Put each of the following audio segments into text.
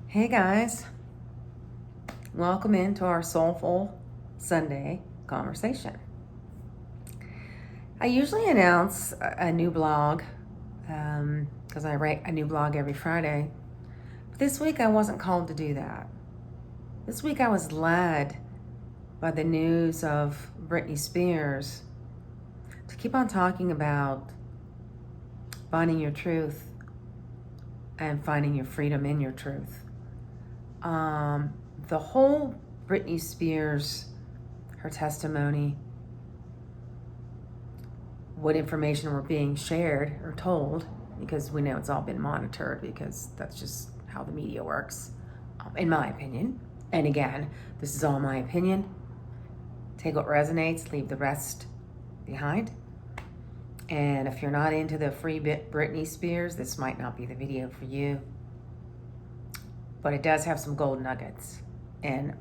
Hey guys, welcome into our Soulful Sunday conversation. I usually announce a new blog because I write a new blog every Friday. But this week I wasn't called to do that. This week I was led by the news of Britney Spears to keep on talking about finding your truth and finding your freedom in your truth. The whole Britney Spears, her testimony, what information were being shared or told, because we know it's all been monitored because that's just how the media works, in my opinion. And again, this is all my opinion. Take what resonates, leave the rest behind. And if you're not into the free Britney Spears, this might not be the video for you. But it does have some gold nuggets. And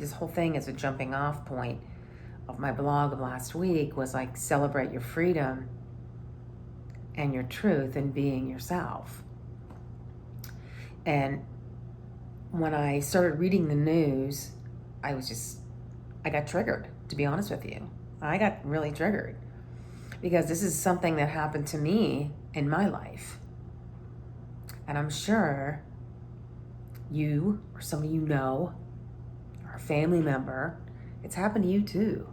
this whole thing is a jumping off point of my blog of last week was like celebrate your freedom and your truth and being yourself. And when I started reading the news, I got triggered, to be honest with you. I got really triggered because this is something that happened to me in my life. And I'm sure you or somebody you know or a family member, it's happened to you too,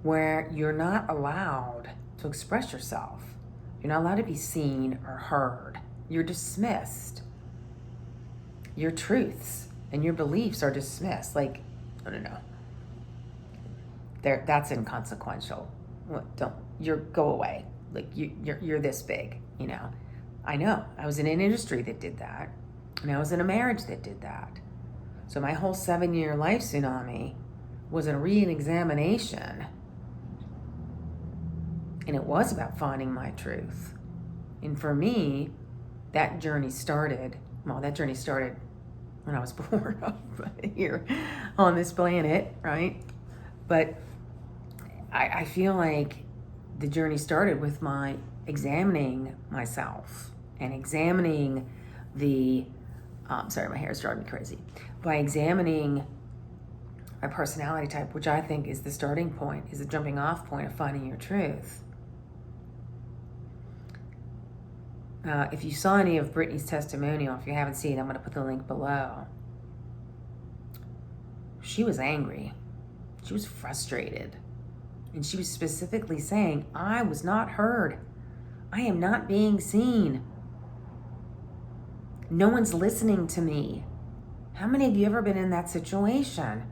where you're not allowed to express yourself. You're not allowed to be seen or heard. You're dismissed. Your truths and your beliefs are dismissed. Like, no. That's inconsequential. Go away. Like you're this big, you know. I know. I was in an industry that did that. And I was in a marriage that did that. So my whole 7-year life tsunami was a re-examination. And it was about finding my truth. And for me, that journey started when I was born here on this planet, right? But I feel like the journey started with my examining myself and examining my hair is driving me crazy. By examining my personality type, which I think is the starting point, is the jumping off point of finding your truth. If you saw any of Britney's testimonial, if you haven't seen it, I'm going to put the link below. She was angry. She was frustrated. And she was specifically saying, I was not heard. I am not being seen. No one's listening to me. How many of you ever been in that situation?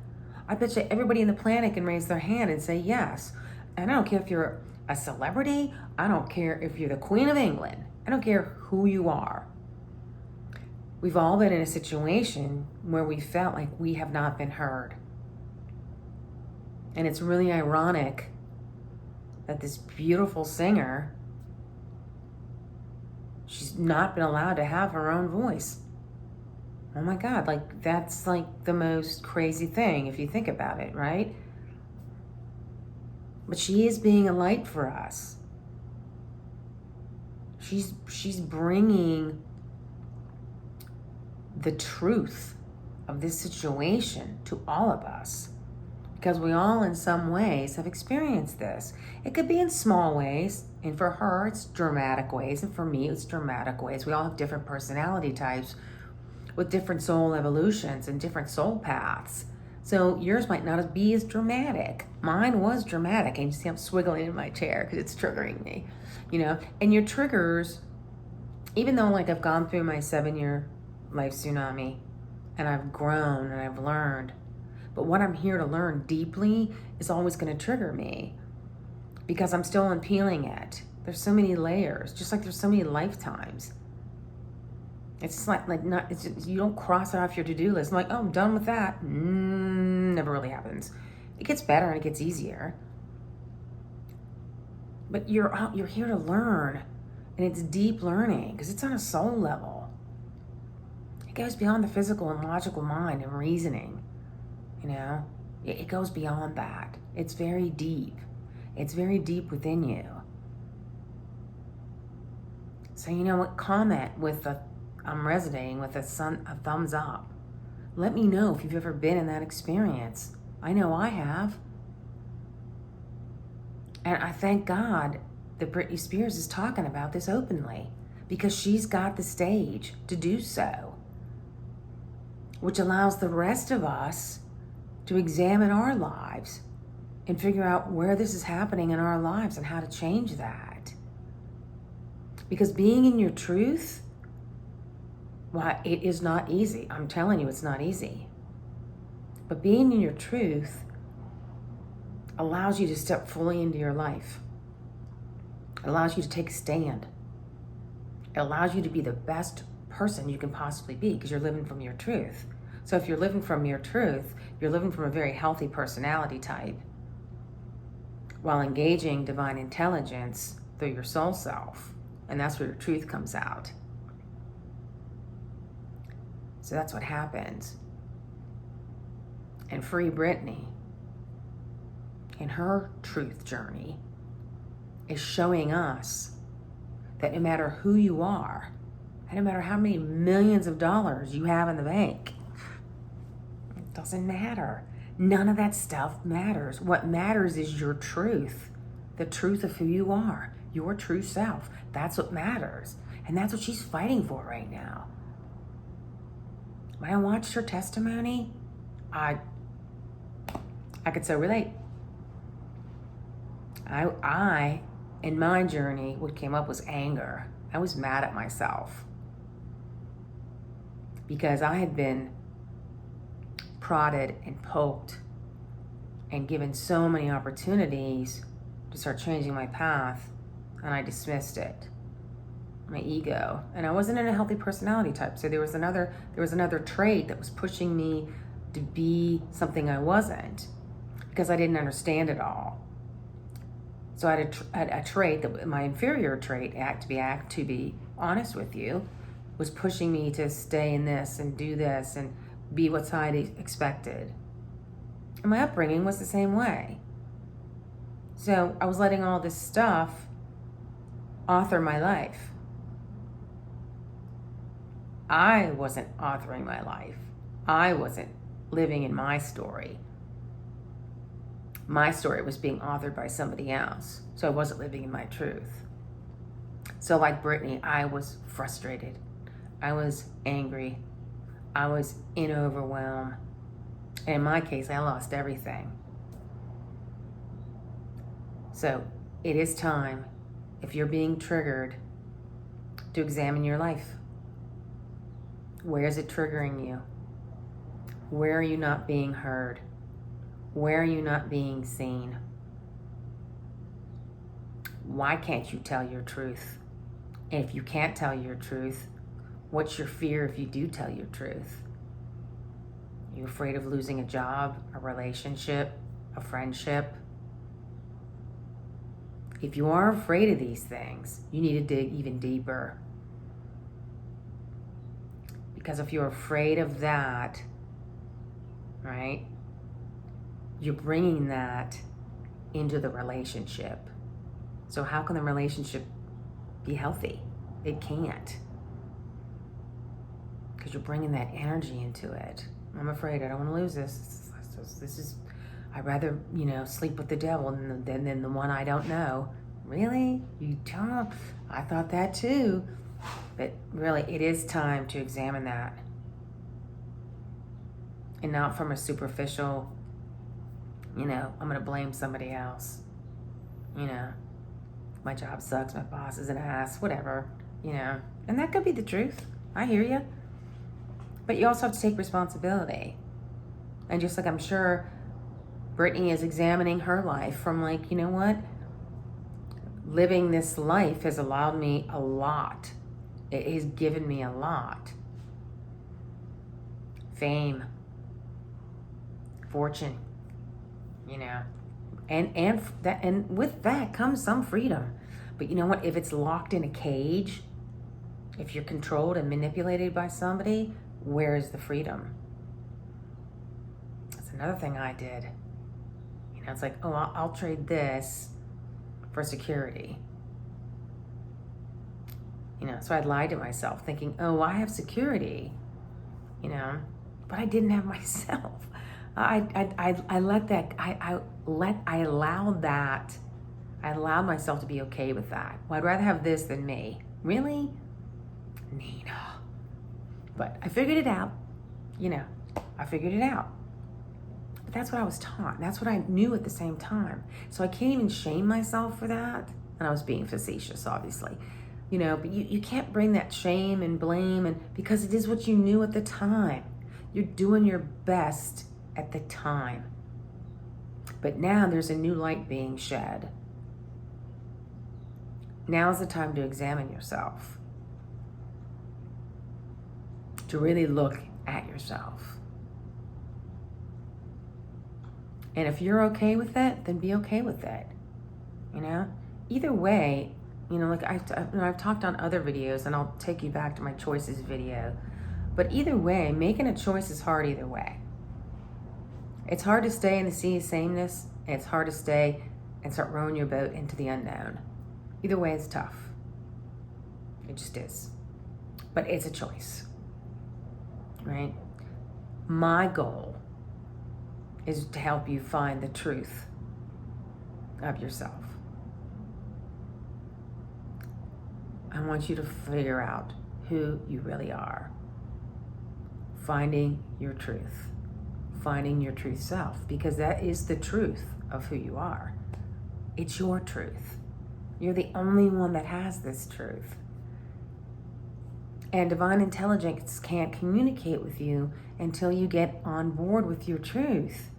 I bet you everybody on the planet can raise their hand and say yes. And I don't care if you're a celebrity. I don't care if you're the Queen of England. I don't care who you are. We've all been in a situation where we felt like we have not been heard. And it's really ironic that this beautiful singer, she's not been allowed to have her own voice. Oh my God, like that's like the most crazy thing if you think about it, right? But she is being a light for us. She's bringing the truth of this situation to all of us. Because we all, in some ways, have experienced this. It could be in small ways, and for her, it's dramatic ways, and for me, it's dramatic ways. We all have different personality types with different soul evolutions and different soul paths. So yours might not be as dramatic. Mine was dramatic, and you see I'm swiggling in my chair because it's triggering me, you know? And your triggers, even though like I've gone through my 7-year life tsunami, and I've grown and I've learned, but what I'm here to learn deeply is always going to trigger me because I'm still unpeeling it. There's so many layers, just like there's so many lifetimes. It's just you don't cross it off your to-do list. I'm like, oh, I'm done with that. Never really happens. It gets better and it gets easier. But you're here to learn, and it's deep learning because it's on a soul level. It goes beyond the physical and logical mind and reasoning. You know, it goes beyond that. It's very deep. It's very deep within you. So, you know what? Comment with I'm resonating with a thumbs up. Let me know if you've ever been in that experience. I know I have. And I thank God that Britney Spears is talking about this openly, because she's got the stage to do so, which allows the rest of us to examine our lives and figure out where this is happening in our lives and how to change that. Because being in your truth, well, it is not easy. I'm telling you, it's not easy. But being in your truth allows you to step fully into your life. It allows you to take a stand. It allows you to be the best person you can possibly be, because you're living from your truth. So if you're living from your truth, you're living from a very healthy personality type while engaging divine intelligence through your soul self. And that's where your truth comes out. So that's what happens. And Free Brittney, in her truth journey, is showing us that no matter who you are, and no matter how many millions of dollars you have in the bank, it doesn't matter. None of that stuff matters. What matters is your truth, the truth of who you are, your true self. That's what matters. And that's what she's fighting for right now. When I watched her testimony, I could so relate. I, in my journey, what came up was anger. I was mad at myself because I had been prodded and poked and given so many opportunities to start changing my path, and I dismissed it. My ego, and I wasn't in a healthy personality type. So there was another trait that was pushing me to be something I wasn't, because I didn't understand it all. So I had a trait that my inferior trait, to be honest with you, was pushing me to stay in this and do this and be what society expected. And my upbringing was the same way. So I was letting all this stuff author my life. I wasn't authoring my life. I wasn't living in my story. My story was being authored by somebody else. So I wasn't living in my truth. So like Brittney, I was frustrated. I was angry. I was in overwhelm. And in my case, I lost everything. So it is time, if you're being triggered, to examine your life. Where is it triggering you? Where are you not being heard? Where are you not being seen? Why can't you tell your truth? And if you can't tell your truth, what's your fear if you do tell your truth? Are you afraid of losing a job, a relationship, a friendship? If you are afraid of these things, you need to dig even deeper. Because if you're afraid of that, right, you're bringing that into the relationship. So how can the relationship be healthy? It can't. Because you're bringing that energy into it. I'm afraid I don't want to lose this. This is, I'd rather, sleep with the devil than the one I don't know. Really? You don't? I thought that too. But really, it is time to examine that. And not from a superficial, I'm going to blame somebody else. My job sucks, my boss is an ass, whatever, And that could be the truth. I hear you. But you also have to take responsibility. And just like I'm sure Brittney is examining her life from like, living this life has allowed me a lot. It has given me a lot. Fame, fortune, and with that comes some freedom. But you know what? If it's locked in a cage, if you're controlled and manipulated by somebody, where is the freedom? That's another thing I did. It's like, I'll trade this for security. So I'd lie to myself thinking, oh, I have security, but I didn't have myself. I allowed myself to be okay with that. Well, I'd rather have this than me. Really? Nina. But I figured it out. I figured it out. But that's what I was taught. That's what I knew at the same time. So I can't even shame myself for that. And I was being facetious, obviously. But you can't bring that shame and blame because it is what you knew at the time. You're doing your best at the time. But now there's a new light being shed. Now's the time to examine yourself. To really look at yourself. And if you're okay with it, then be okay with it. Either way, like I've talked on other videos, and I'll take you back to my choices video. But either way, making a choice is hard either way. It's hard to stay in the sea of sameness, and it's hard to stay and start rowing your boat into the unknown. Either way, it's tough. It just is. But it's a choice, right? My goal is to help you find the truth of yourself. I want you to figure out who you really are. Finding your truth. Finding your true self, because that is the truth of who you are. It's your truth. You're the only one that has this truth. And divine intelligence can't communicate with you until you get on board with your truth.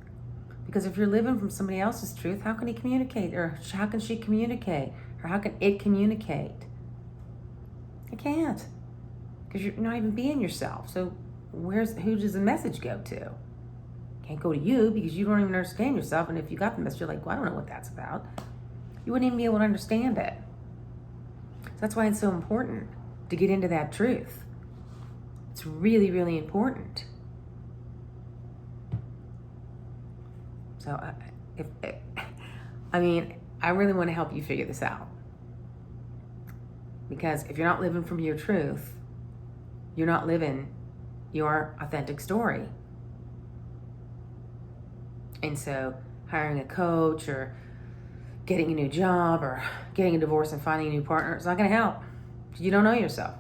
Because if you're living from somebody else's truth, how can he communicate? Or how can she communicate? Or how can it communicate? It can't. Because you're not even being yourself. So who does the message go to? Can't go to you because you don't even understand yourself. And if you got the message, you're like, well, I don't know what that's about. You wouldn't even be able to understand it. So that's why it's so important to get into that truth. It's really, really important. So I really want to help you figure this out. Because if you're not living from your truth, you're not living your authentic story. And so hiring a coach or getting a new job or getting a divorce and finding a new partner, it's not going to help. You don't know yourself.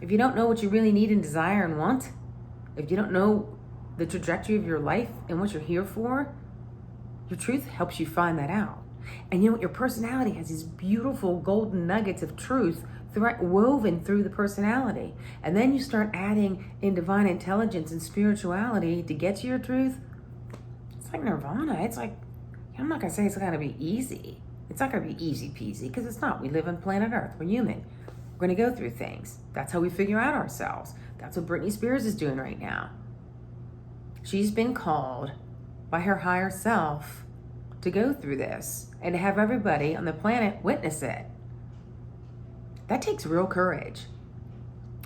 If you don't know what you really need and desire and want, if you don't know the trajectory of your life and what you're here for, your truth helps you find that out. And your personality has these beautiful golden nuggets of truth woven through the personality. And then you start adding in divine intelligence and spirituality to get to your truth. It's like nirvana. It's like, I'm not going to say it's going to be easy. It's not going to be easy peasy because it's not. We live on planet Earth. We're human. We're going to go through things. That's how we figure out ourselves. That's what Britney Spears is doing right now. She's been called by her higher self to go through this and to have everybody on the planet witness it. That takes real courage.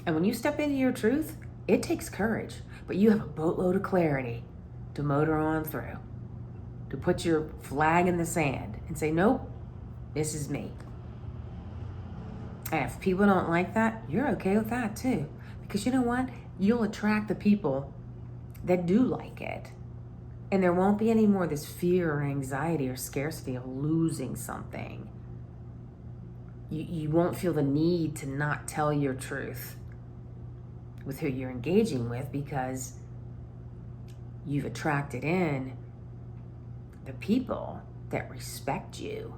And when you step into your truth, it takes courage. But you have a boatload of clarity to motor on through, to put your flag in the sand and say, nope, this is me. And if people don't like that, you're okay with that too. Because you know what? You'll attract the people that do like it. And there won't be any more of this fear or anxiety or scarcity of losing something. You won't feel the need to not tell your truth with who you're engaging with because you've attracted in the people that respect you,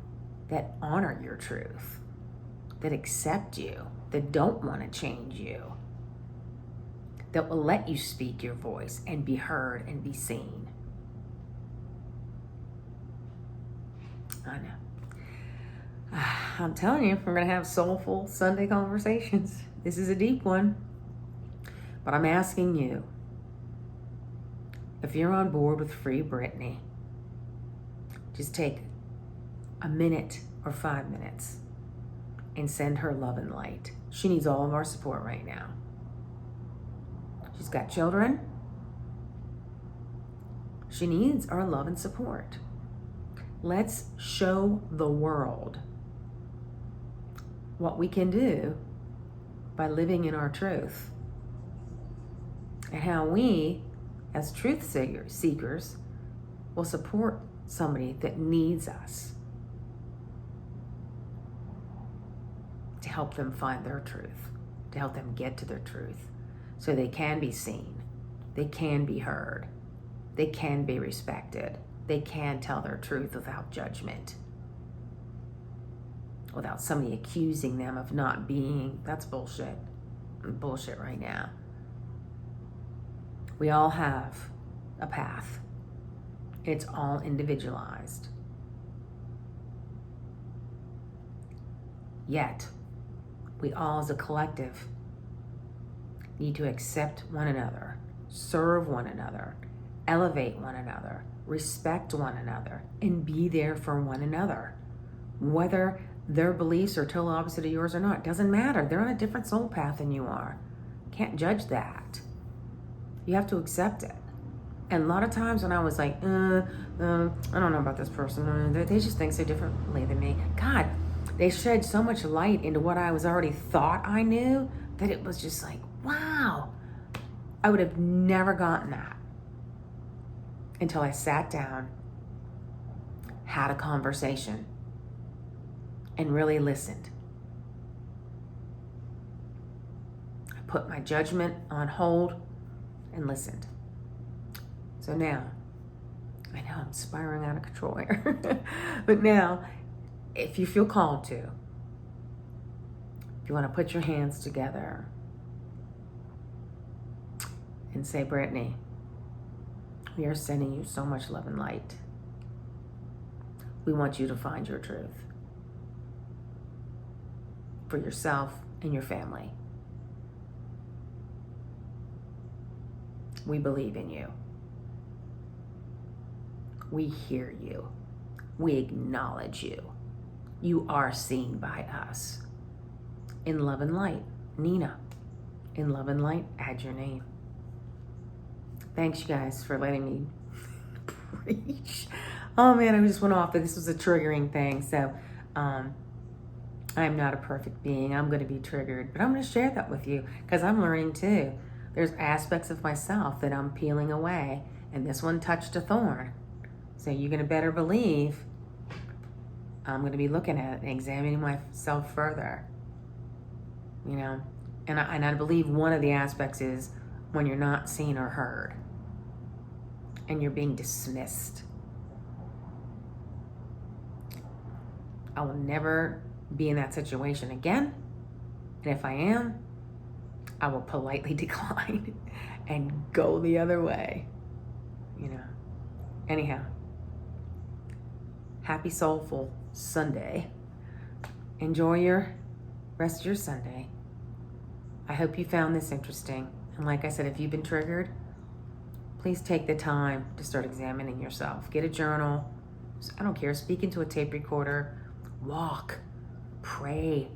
that honor your truth, that accept you, that don't want to change you, that will let you speak your voice and be heard and be seen. I know. I'm telling you, we're going to have soulful Sunday conversations. This is a deep one. But I'm asking you, if you're on board with Free Brittney, just take a minute or 5 minutes and send her love and light. She needs all of our support right now. She's got children. She needs our love and support. Let's show the world what we can do by living in our truth, and how we, as truth seekers, will support somebody that needs us to help them find their truth, to help them get to their truth, so they can be seen, they can be heard, they can be respected, they can tell their truth without judgment, without somebody accusing them of not being. That's bullshit. Bullshit right now. We all have a path. It's all individualized. Yet, we all as a collective need to accept one another, serve one another, elevate one another, respect one another, and be there for one another. Whether their beliefs are total opposite of yours or not, doesn't matter. They're on a different soul path than you are. Can't judge that. You have to accept it. And a lot of times when I was like, I don't know about this person, they just think so differently than me. God, they shed so much light into what I was already thought I knew that it was just like, wow. I would have never gotten that until I sat down, had a conversation, and really listened. I put my judgment on hold and listened. So now, I know I'm spiraling out of control here, but now, if you feel called to, if you want to put your hands together and say, Brittney, we are sending you so much love and light. We want you to find your truth for yourself and your family. We believe in you. We hear you. We acknowledge you. You are seen by us. In love and light, Nina. In love and light, add your name. Thanks, you guys, for letting me preach. Oh man, I just went off, but this was a triggering thing. So I'm not a perfect being. I'm going to be triggered, but I'm going to share that with you because I'm learning too. There's aspects of myself that I'm peeling away, and this one touched a thorn. So you're going to better believe I'm going to be looking at it and examining myself further. You know, and I believe one of the aspects is when you're not seen or heard and you're being dismissed. I will never be in that situation again. And if I am, I will politely decline and go the other way. You know. Anyhow, happy soulful Sunday. Enjoy your rest of your Sunday. I hope you found this interesting. And like I said, if you've been triggered, please take the time to start examining yourself. Get a journal. I don't care. Speak into a tape recorder. Walk. Pray.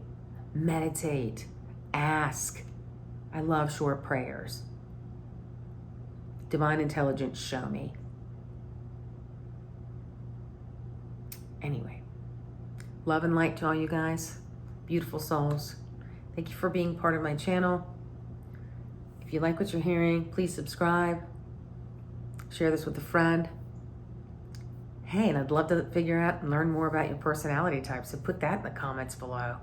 Meditate. Ask. I love short prayers. Divine intelligence, show me. Anyway, love and light to all you guys. Beautiful souls. Thank you for being part of my channel. If you like what you're hearing, please subscribe. Share this with a friend. Hey, and I'd love to figure out and learn more about your personality type, so put that in the comments below.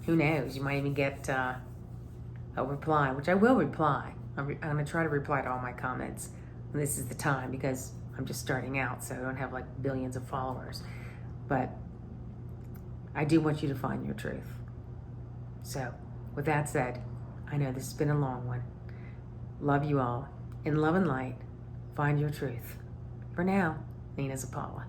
Who knows, you might even get a reply, which I will reply. I'm going to try to reply to all my comments. And this is the time because I'm just starting out, so I don't have like billions of followers. But I do want you to find your truth. So, with that said, I know this has been a long one. Love you all. In love and light, find your truth. For now, Nina's Apollo.